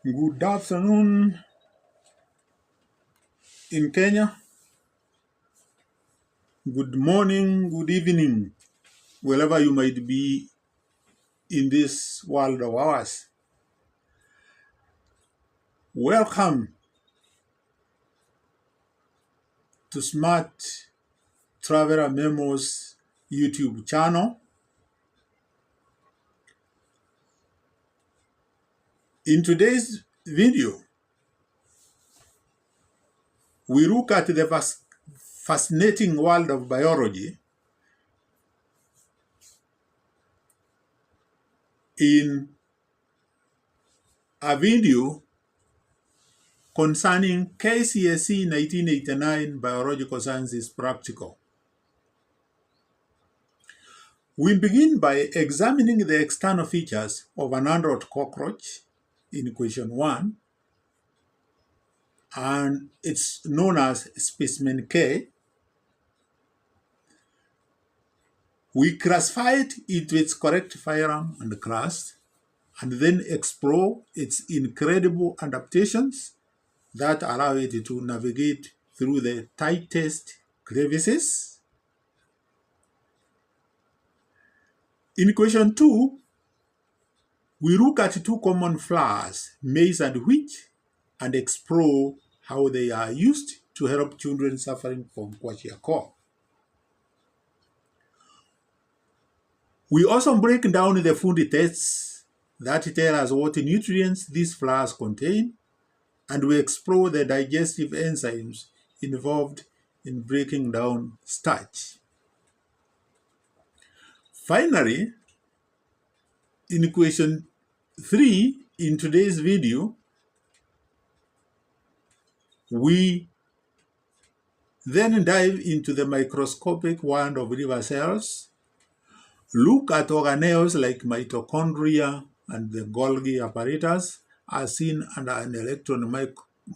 Good afternoon in Kenya. Good morning, good evening, wherever you might be in this world of ours. Welcome to Smart Traveler Memos YouTube channel. In today's video, we look at the fascinating world of biology in a video concerning KCSE 1989 Biological Sciences Practical. We begin by examining the external features of an adult cockroach in question 1, and it's known as specimen K. We classify it into its correct phylum and class, and then explore its incredible adaptations that allow it to navigate through the tightest crevices. In question 2, we look at two common flowers, maize and wheat, and explore how they are used to help children suffering from kwashiorkor. We also break down the food tests that tell us what nutrients these flowers contain, and we explore the digestive enzymes involved in breaking down starch. Finally, in question 3 in today's video, we then dive into the microscopic world of liver cells, look at organelles like mitochondria and the Golgi apparatus as seen under an electron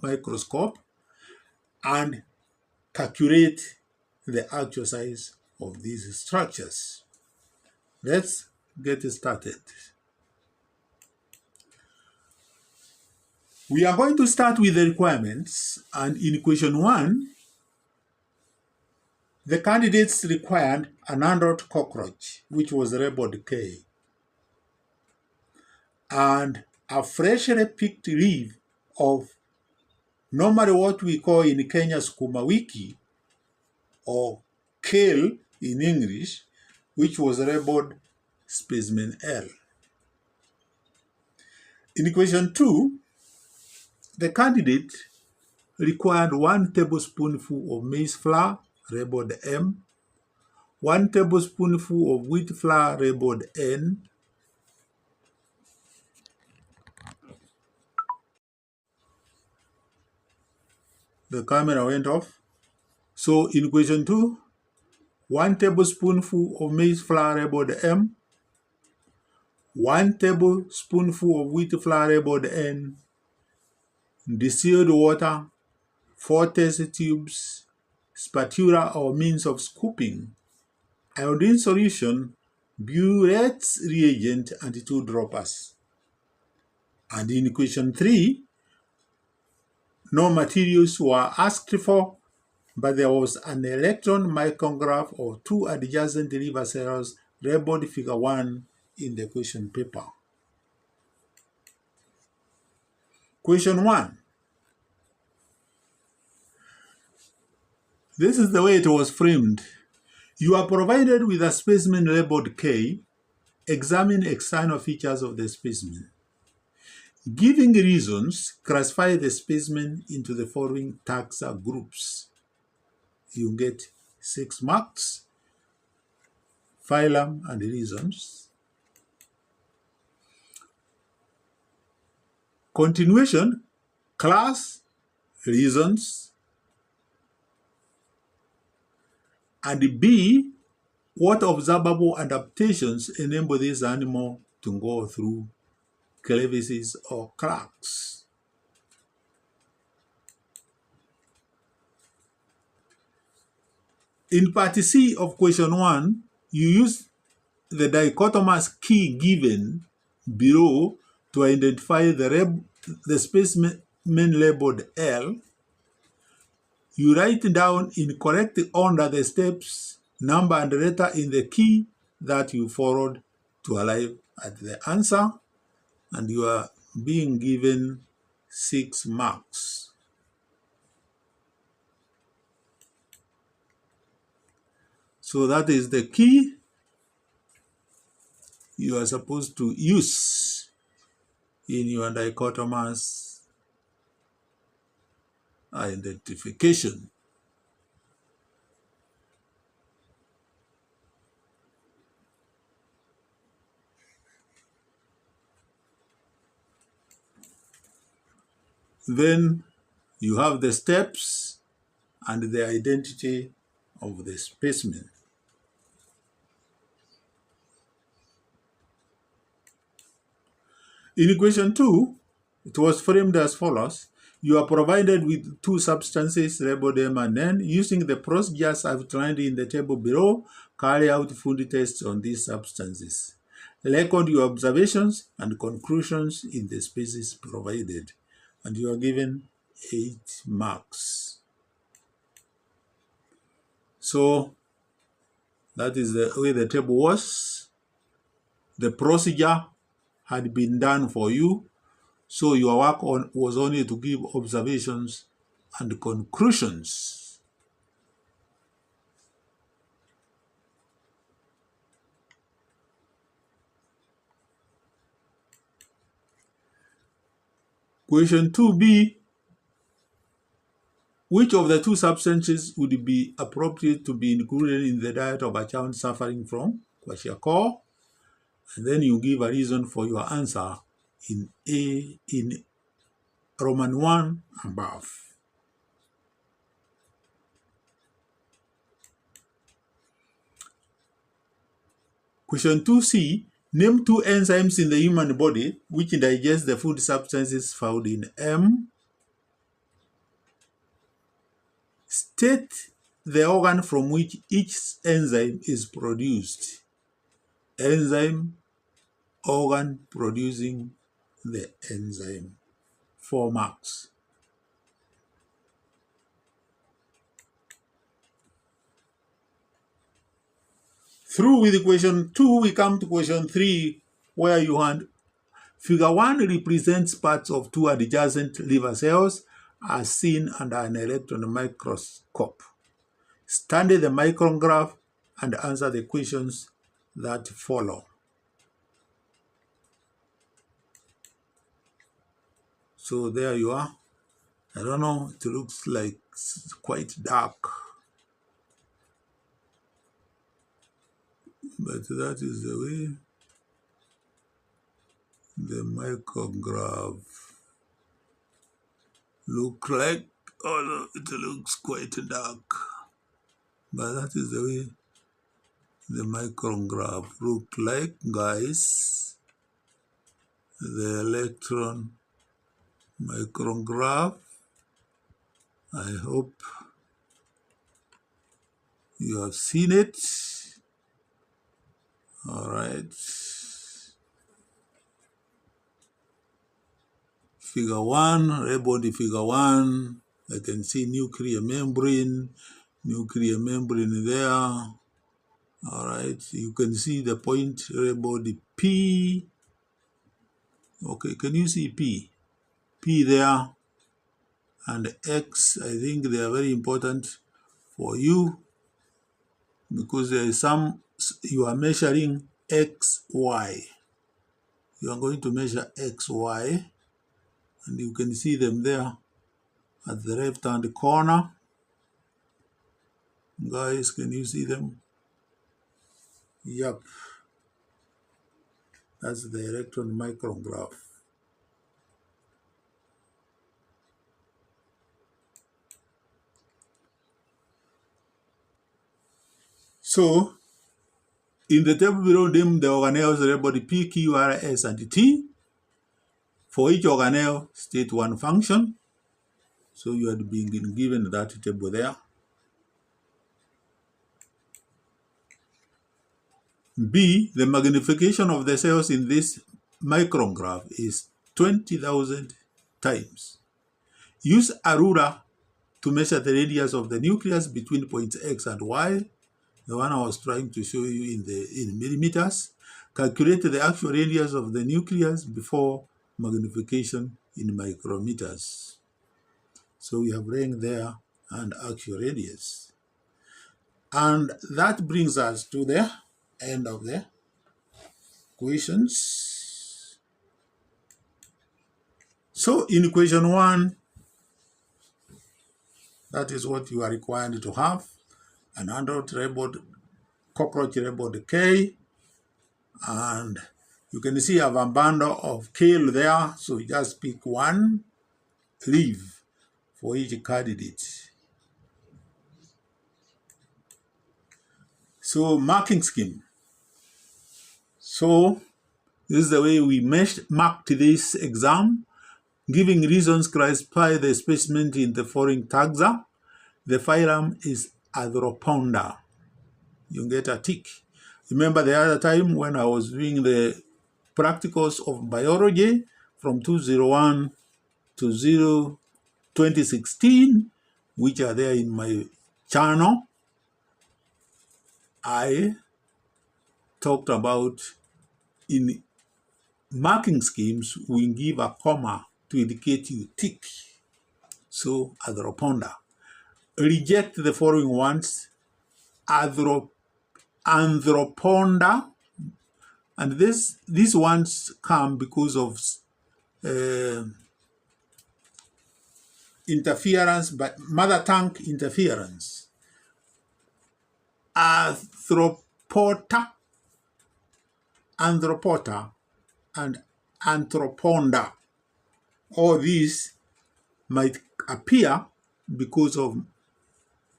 microscope, and calculate the actual size of these structures. Let's get started. We are going to start with the requirements, and in question 1, the candidates required an adult cockroach, which was labeled K, and a freshly picked leaf of normally what we call in Kenya sukuma wiki, or kale in English, which was labeled specimen L. In question 2, the candidate required 1 tablespoonful of maize flour, labeled M, 1 tablespoonful of wheat flour, labeled N, the camera went off. So in question 2, 1 tablespoonful of maize flour, labeled M, 1 tablespoonful of wheat flour, labeled N, distilled water, 4 test tubes, spatula or means of scooping, iodine solution, Burette's reagent, and 2 droppers. And in question 3, no materials were asked for, but there was an electron micrograph of 2 adjacent liver cells labeled figure 1 in the question paper. Question 1. This is the way it was framed. You are provided with a specimen labeled K. Examine external features of the specimen. Giving reasons, classify the specimen into the following taxa groups. You get 6 marks, phylum and reasons. Continuation, class, reasons. And B, what observable adaptations enable this animal to go through crevices or cracks. In part C of question 1, you use the dichotomous key given below to identify the the specimen labeled L, you write down in correct order the steps, number, and letter in the key that you followed to arrive at the answer, and you are being given 6 marks. So that is the key you are supposed to use in your dichotomous identification. Then you have the steps and the identity of the specimen. In equation 2, it was framed as follows. You are provided with 2 substances labeled M and N. Using the procedures outlined in the table below, carry out food tests on these substances. Record your observations and conclusions in the spaces provided, and you are given 8 marks. So that is the way the table was. The procedure had been done for you, so your work was only to give observations and conclusions. Question 2b, which of the 2 substances would be appropriate to be included in the diet of a child suffering from Kwashiorkor? And then you give a reason for your answer in Roman 1 above. Question 2c, name 2 enzymes in the human body which digest the food substances found in M. State the organ from which each enzyme is produced. Enzyme, organ producing the enzyme. 4 marks. Through with question 2, we come to question 3, where you want figure 1 represents parts of 2 adjacent liver cells as seen under an electron microscope. Study the micrograph and answer the questions that follow. So there you are. I don't know, it looks like quite dark, but that is the way the micrograph look like. Although it looks quite dark, but that is the way the micrograph look like, guys. The electron micrograph. I hope you have seen it. All right. Figure 1, labeled figure 1. I can see nuclear membrane there. All right, you can see the point labeled P. Okay, can you see P? P there, and X. I think they are very important for you because there is you are measuring X, Y. You are going to measure X, Y, and you can see them there at the left-hand corner. Guys, can you see them? Yep. That's the electron micrograph. So, in the table below, name the organelles labeled P, Q, R, S, and T. For each organelle, state 1 function. So you had been given that table there. B, the magnification of the cells in this micrograph is 20,000 times. Use a ruler to measure the radius of the nucleus between points X and Y, the one I was trying to show you in millimeters. Calculate the actual radius of the nucleus before magnification in micrometers. So we have length there and actual radius. And that brings us to the end of the equations. So in equation 1, that is what you are required to have. An adult labeled cockroach labeled K. And you can see I have a bundle of kale there. So you just pick one leaf for each candidate. So marking scheme. So this is the way we marked this exam. Giving reasons, classify the specimen in the following taxa. The phylum is Arthropoda. You get a tick. Remember the other time when I was doing the practicals of biology from 201 to 2016, which are there in my channel, I talked about in marking schemes, we give a comma to indicate you tick. So, Arthropoda. Reject the following ones. Anthropoda. And these ones come because of interference, but mother tongue interference. Arthropoda, and Anthropoda. All these might appear because of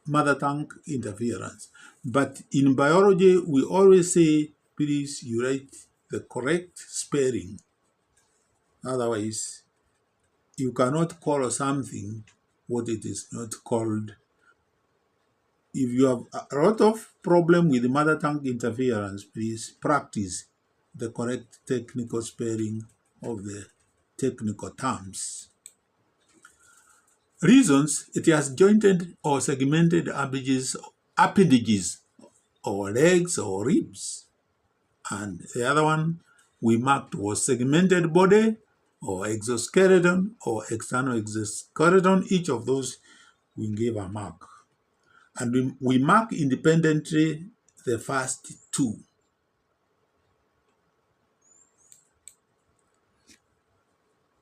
mother tongue interference. But in biology, we always say, please, you write the correct spelling. Otherwise, you cannot call something what it is not called. If you have a lot of problem with mother tongue interference, please practice the correct technical spelling of the technical terms. Reasons, it has jointed or segmented appendages or legs or ribs. And the other one we marked was segmented body or exoskeleton or external exoskeleton. Each of those we gave a mark. And we mark independently the first two.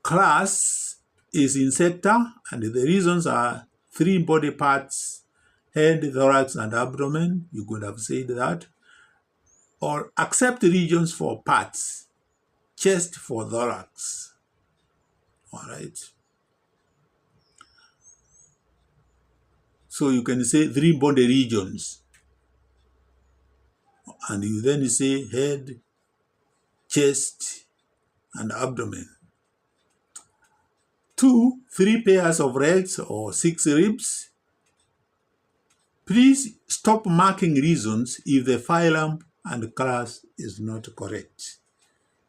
Class is insecta, and the reasons are 3 body parts: head, thorax, and abdomen. You could have said that. Or accept regions for parts: chest for thorax. All right. So you can say 3 body regions. And you then say head, chest, and abdomen. 2, 3 pairs of legs or 6 ribs. Please stop marking reasons if the phylum and class is not correct.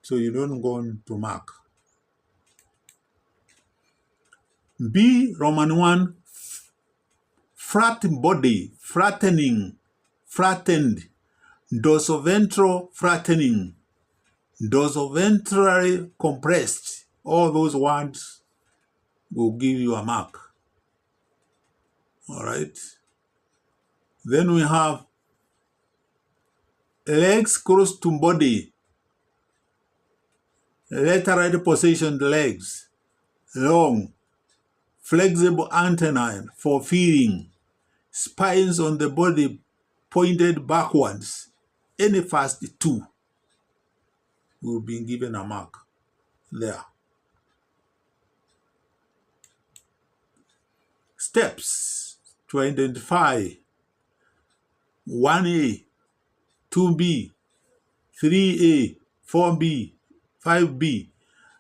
So you don't go on to mark. B, Roman 1, flat body, flattened, dorsoventral flattening, dorsoventrally compressed. All those words will give you a mark. All right. Then we have legs close to body, laterally positioned legs, long, flexible antennae for feeding, spines on the body pointed backwards. Any first 2 will be given a mark there. Steps to identify 1A, 2B, 3A, 4B, 5B.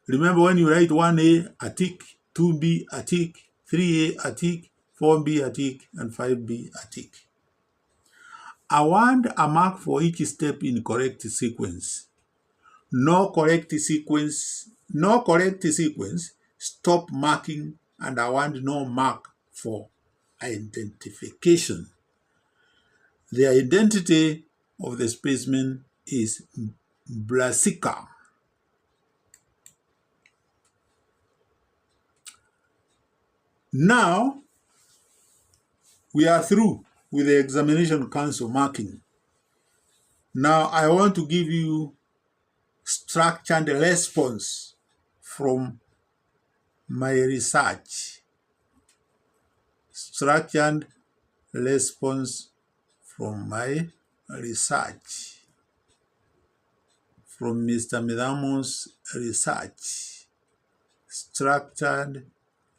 Remember, when you write 1A, a tick, 2B, a tick, 3A, a tick, 4B, a tick, and 5B, a tick. I want a mark for each step in correct sequence. No correct sequence stop marking, and I want no mark for identification. The identity of the specimen is brassica. Now, we are through with the examination council marking. Now, I want to give you structured response from my research. Structured response from my research. From Mr. Midamo's research. Structured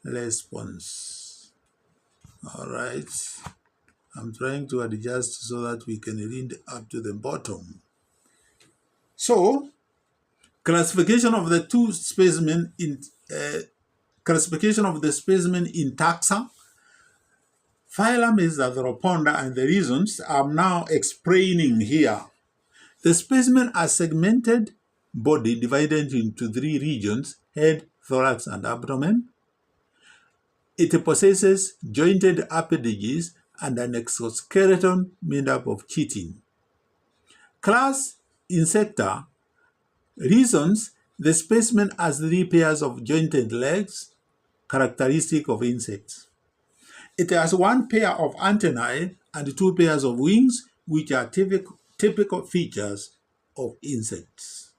response. All right. I'm trying to adjust so that we can read up to the bottom. So, classification of the two specimen in classification of the specimen in taxa. Phylum is Arthropoda, and the reasons I'm now explaining here. The specimen are segmented body divided into three regions: head, thorax, and abdomen. It possesses jointed appendages and an exoskeleton made up of chitin. Class Insecta. Reasons: the specimen has 3 pairs of jointed legs, characteristic of insects. It has 1 pair of antennae and 2 pairs of wings, which are typical features of insects.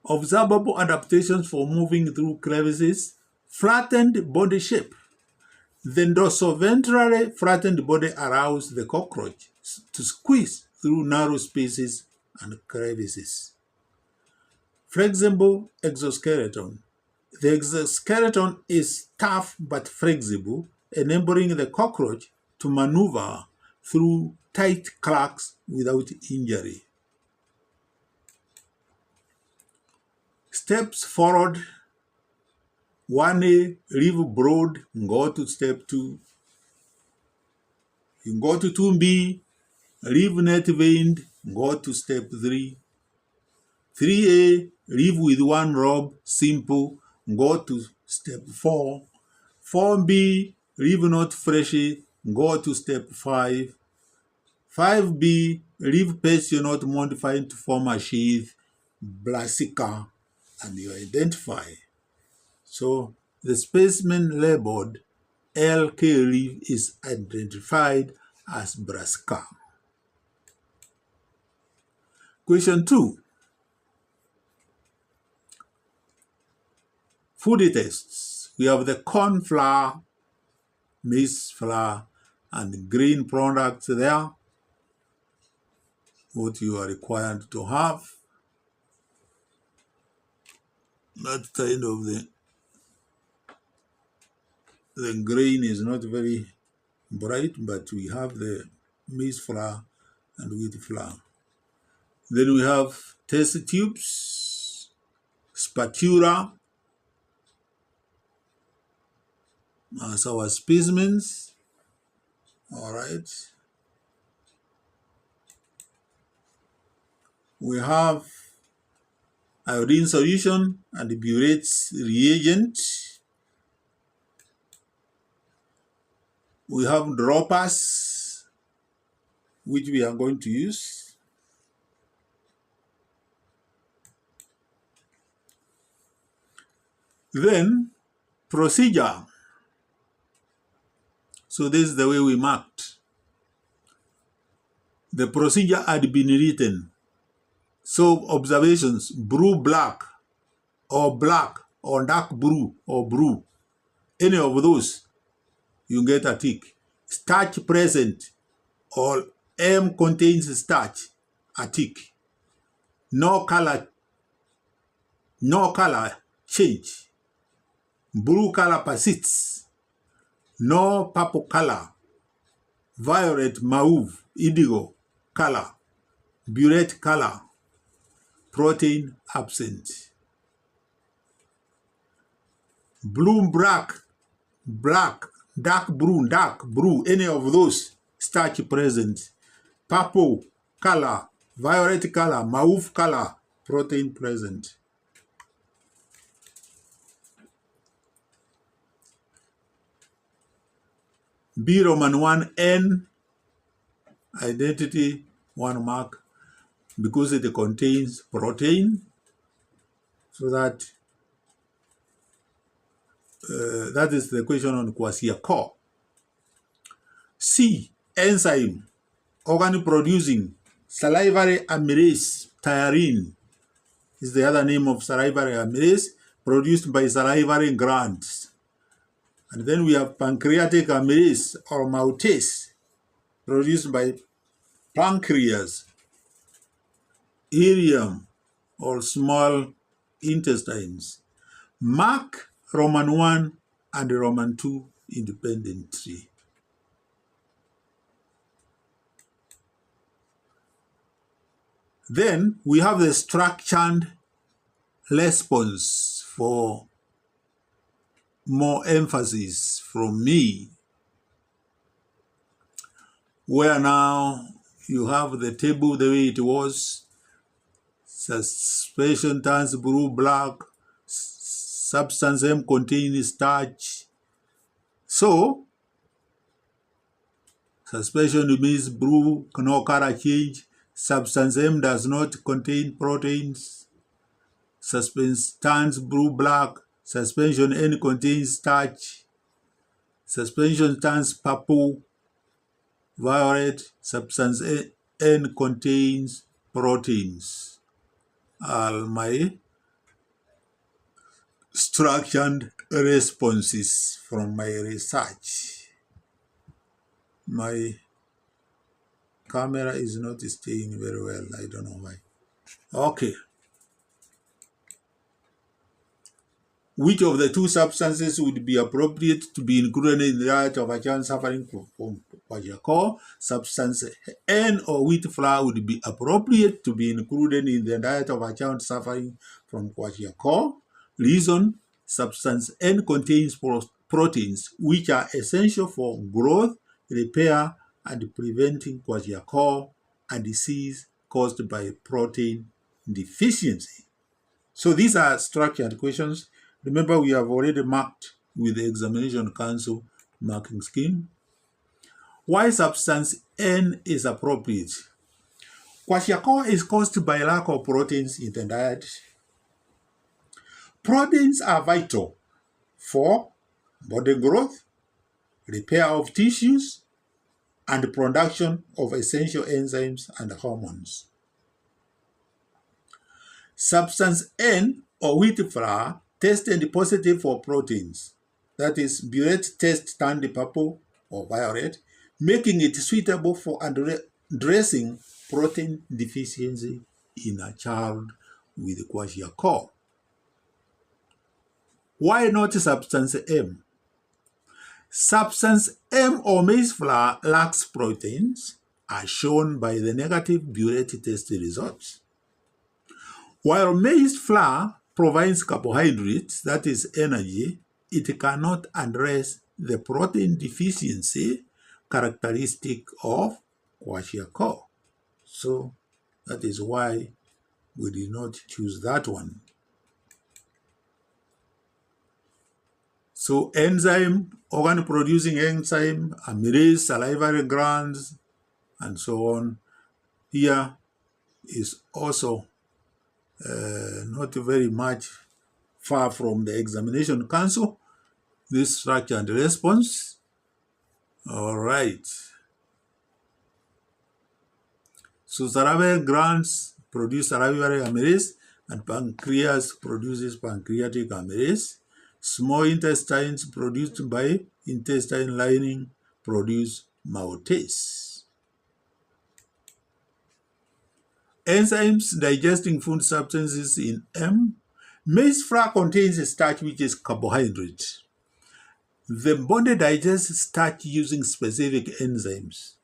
Observable adaptations for moving through crevices. Flattened body shape. The dorsoventrally flattened body allows the cockroach to squeeze through narrow spaces and crevices. Flexible exoskeleton. The exoskeleton is tough but flexible, enabling the cockroach to maneuver through tight cracks without injury. Steps forward. 1A, leave broad, go to step 2. You go to 2B, leave net veined, go to step 3. 3A, leave with 1 robe, simple, go to step 4. 4B, leave not fleshy, go to step 5. 5B, leave pasture not modified to form a sheath, brassica, and you identify. So the specimen labeled LK leaf is identified as brassica. Question 2. Food tests. We have the corn flour, maize flour, and grain products there. What you are required to have. That kind of the grain is not very bright, but we have the maize flour and wheat flour. Then we have test tubes, spatula as our specimens. All right. We have iodine solution and burette reagent. We have droppers, which we are going to use. Then, procedure. So this is the way we marked. The procedure had been written. So observations: brew black or dark brew or brew. Any of those, you get a tick. Starch present or M contains starch, a tick. No color change. Blue color persists. No purple color. Violet, mauve, indigo color. Burette color. Protein absent. Blue, black, dark brew, any of those, starch present. Purple color, violet color, mauve color, protein present. B Roman 1 N identity 1 mark because it contains protein, so that that is the question on Kwashiorkor. C enzyme organ producing salivary amylase tyrine is the other name of salivary amylase produced by salivary glands. And then we have pancreatic amylase or maltase produced by pancreas, ileum or small intestines. Mark Roman 1 and Roman 2 independently. Then we have the structured response for more emphasis from me, where now you have the table the way it was. Suspension turns blue black, substance M contains starch. So suspension means blue, no color change. Substance M does not contain proteins. Suspension turns blue black. Suspension N contains starch. Suspension turns purple, violet. Substance N contains proteins. All my structured responses from my research. My camera is not staying very well. I don't know why. Okay. Which of the two substances would be appropriate to be included in the diet of a child suffering from Kwashiorkor? Substance N or wheat flour would be appropriate to be included in the diet of a child suffering from Kwashiorkor. Reason: substance N contains proteins which are essential for growth, repair, and preventing Kwashiorkor, a disease caused by protein deficiency. So these are structured questions. Remember, we have already marked with the Examination Council marking scheme. Why substance N is appropriate? Kwashiorkor is caused by lack of proteins in the diet. Proteins are vital for body growth, repair of tissues, and production of essential enzymes and hormones. Substance N or wheat flour tested positive for proteins. That is, burette test turned purple or violet, making it suitable for addressing protein deficiency in a child with Kwashiorkor. Why not substance M? Substance M or maize flour lacks proteins, as shown by the negative burette test results. While maize flour provides carbohydrates, that is energy, it cannot address the protein deficiency characteristic of Kwashiorkor. So that is why we did not choose that one. So enzyme, organ-producing enzyme, amylase, salivary glands, and so on. Here is also not very much far from the Examination Council, this structure and response. All right. So salivary glands produce salivary amylase, and pancreas produces pancreatic amylase. Small intestines produced by intestine lining produce maltase. Enzymes digesting food substances in M. Maize flour contains a starch which is carbohydrate. The body digests starch using specific enzymes.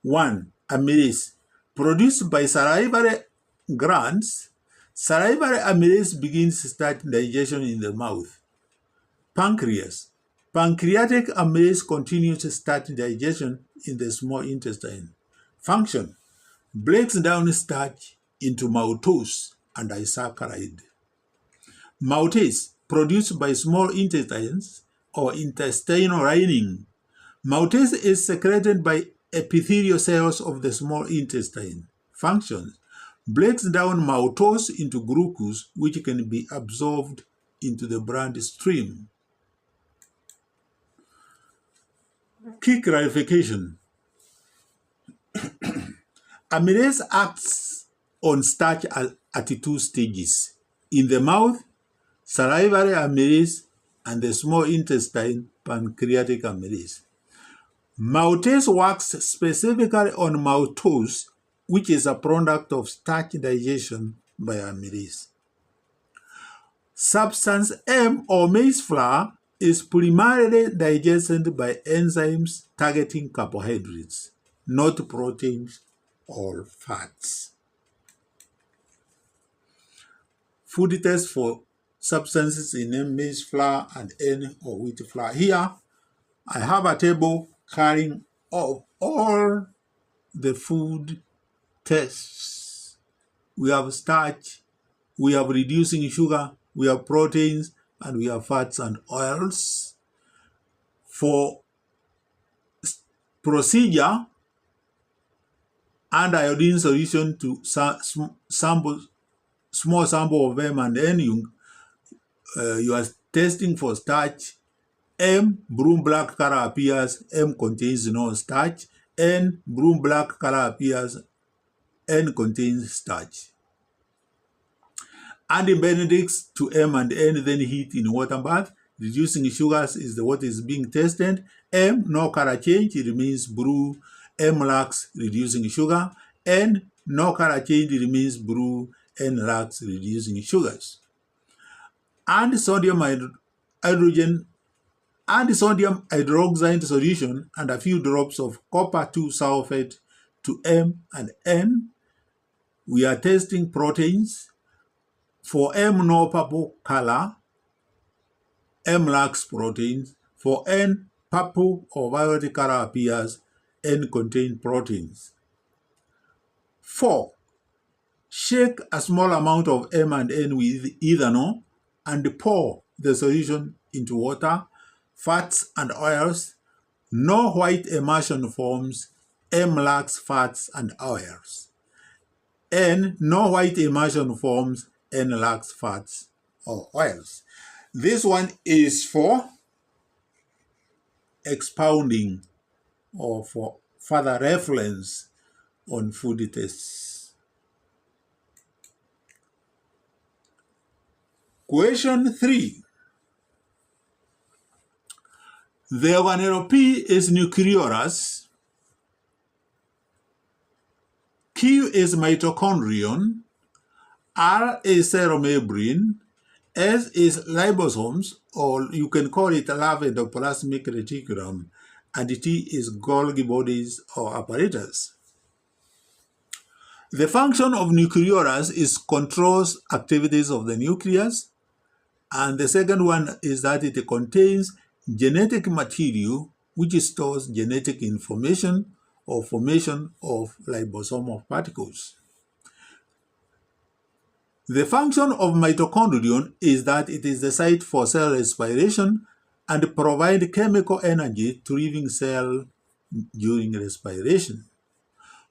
1. Amylase. Produced by salivary glands, salivary amylase begins starch digestion in the mouth. Pancreas. Pancreatic amylase continues starch digestion in the small intestine. Function. Breaks down starch into maltose and disaccharide. Maltase, produced by small intestines or intestinal lining. Maltase is secreted by epithelial cells of the small intestine. Functions: breaks down maltose into glucose, which can be absorbed into the bloodstream. Key clarification. Amylase acts on starch at 2 stages: in the mouth, salivary amylase, and the small intestine, pancreatic amylase. Maltase works specifically on maltose, which is a product of starch digestion by amylase. Substance M, or maize flour, is primarily digested by enzymes targeting carbohydrates, not proteins or fats. Food test for substances in M, maize flour, and N, or wheat flour. Here, I have a table carrying all the food tests. We have starch, we have reducing sugar, we have proteins, and we have fats and oils. For procedure, add iodine solution to small sample of M and N. You are testing for starch. M, brown black color appears, M contains no starch. N, brown black color appears, N contains starch. Adding Benedicts to M and N, then heat in water bath. Reducing sugars is what is being tested. M, no color change, it remains blue. M lacks reducing sugar. N, no color change, it remains blue. N lacks reducing sugars. Add sodium hydroxide solution and a few drops of copper 2 sulfate to M and N. We are testing proteins. For M, no purple color, M lacks proteins. For N, purple or violet color appears, N contains proteins. 4. Shake a small amount of M and N with ethanol and pour the solution into water, fats and oils. No white emulsion forms. M lacks fats and oils. N, no white emulsion forms. N lacks fats or oils. This one is for expounding or for further reference on food tests. Question 3. The organelle P is nucleolus, Q is mitochondrion, R is cell membrane, S is ribosomes, or you can call it larva endoplasmic reticulum, and T is Golgi bodies or apparatus. The function of nucleolus is controls activities of the nucleus, and the second one is that it contains genetic material which stores genetic information or formation of ribosomal particles. The function of mitochondrion is that it is the site for cell respiration and provide chemical energy to living cell during respiration.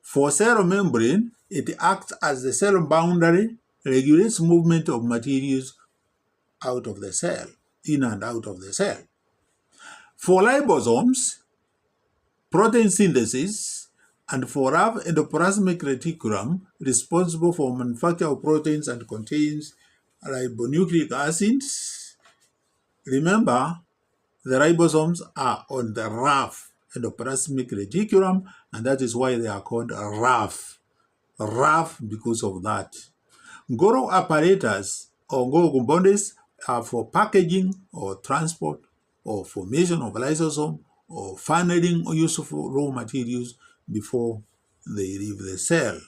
For cell membrane, it acts as the cell boundary, regulates movement of materials out of the cell, in and out of the cell. For ribosomes, protein synthesis, and for larva endoplasmic reticulum, responsible for manufacture of proteins and contains ribonucleic acids. Remember, the ribosomes are on the rough endoplasmic reticulum, and that is why they are called rough. Rough because of that. Golgi apparatus or Golgi bodies are for packaging or transport or formation of lysosome or funneling useful raw materials before they leave the cell.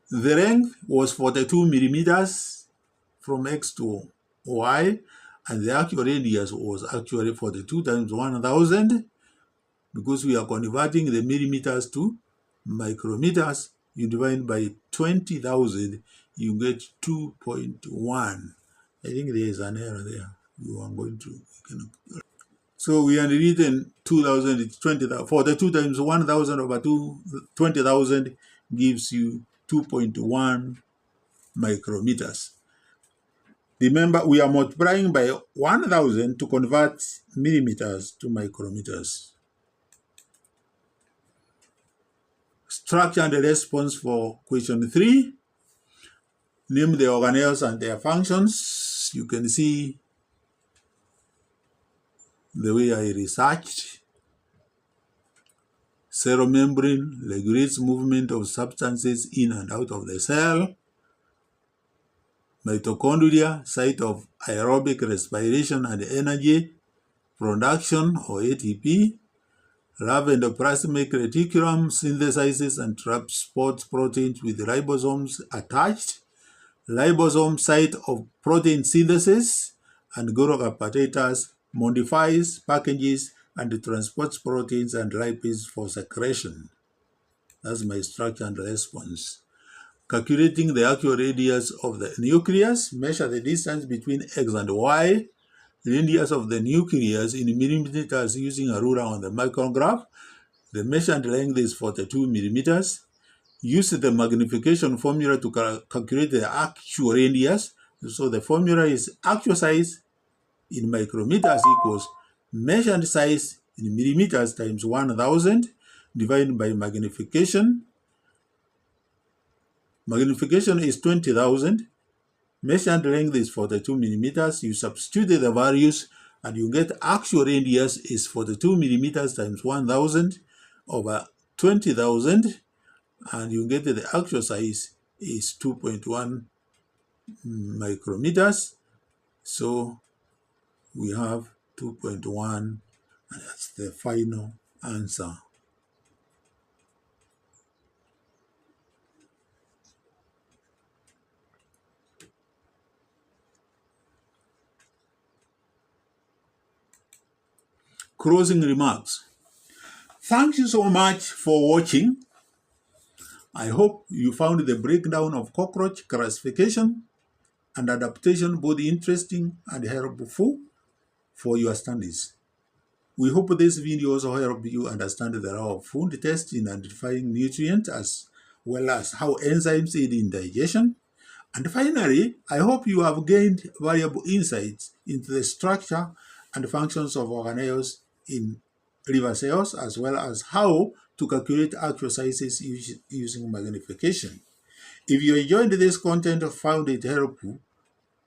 The length was 42 millimeters from X to Y, and the actual radius was actually 42 times 1000, because we are converting the millimeters to micrometers, you divide by 20,000, you get 2.1. I think there is an error there. You are going to... So we have written 2,000, it's 20,000. 42 times 1,000 over 20,000 gives you 2.1 micrometers. Remember, we are multiplying by 1,000 to convert millimeters to micrometers. Structure and response for question 3. Name the organelles and their functions. You can see the way I researched. Cell membrane regulates movement of substances in and out of the cell. Mitochondria, site of aerobic respiration and energy production, or ATP. Lab endoplasmic reticulum synthesizes and transports proteins with ribosomes attached. Ribosome, site of protein synthesis, and Golgi apparatus modifies, packages, and transports proteins and lipids for secretion. That's my structure and response. Calculating the actual radius of the nucleus, measure the distance between X and Y. Radius of the nucleus in millimeters using a ruler on the micrograph. The measured length is 42 millimeters. Use the magnification formula to calculate the actual radius. So the formula is actual size in micrometers equals measured size in millimeters times 1,000 divided by magnification. Magnification is 20,000. Measured length is 42 millimeters. You substitute the values and you get actual radius is 42 millimeters times 1,000 over 20,000. And you get the actual size is 2.1 micrometers. So we have 2.1, and that's the final answer. Closing remarks. Thank you so much for watching. I hope you found the breakdown of cockroach classification and adaptation both interesting and helpful for your studies. We hope this video also help you understand the role of food testing and identifying nutrients as well as how enzymes aid in digestion. And finally, I hope you have gained valuable insights into the structure and functions of organelles in liver cells, as well as how to calculate actual sizes using magnification. If you enjoyed this content or found it helpful,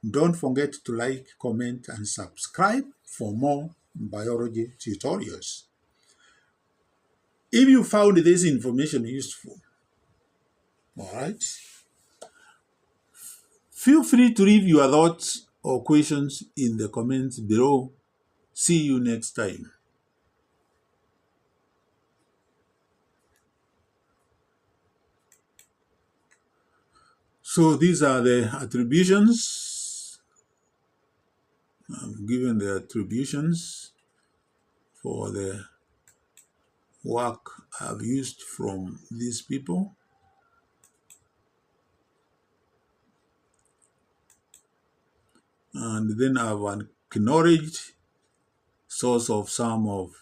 don't forget to like, comment, and subscribe for more biology tutorials. If you found this information useful, all right, feel free to leave your thoughts or questions in the comments below. See you next time. So these are the attributions. I've given the attributions for the work I've used from these people. And then I've acknowledged source of some of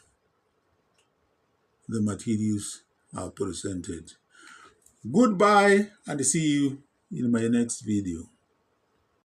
the materials I've presented. Goodbye, and see you in my next video.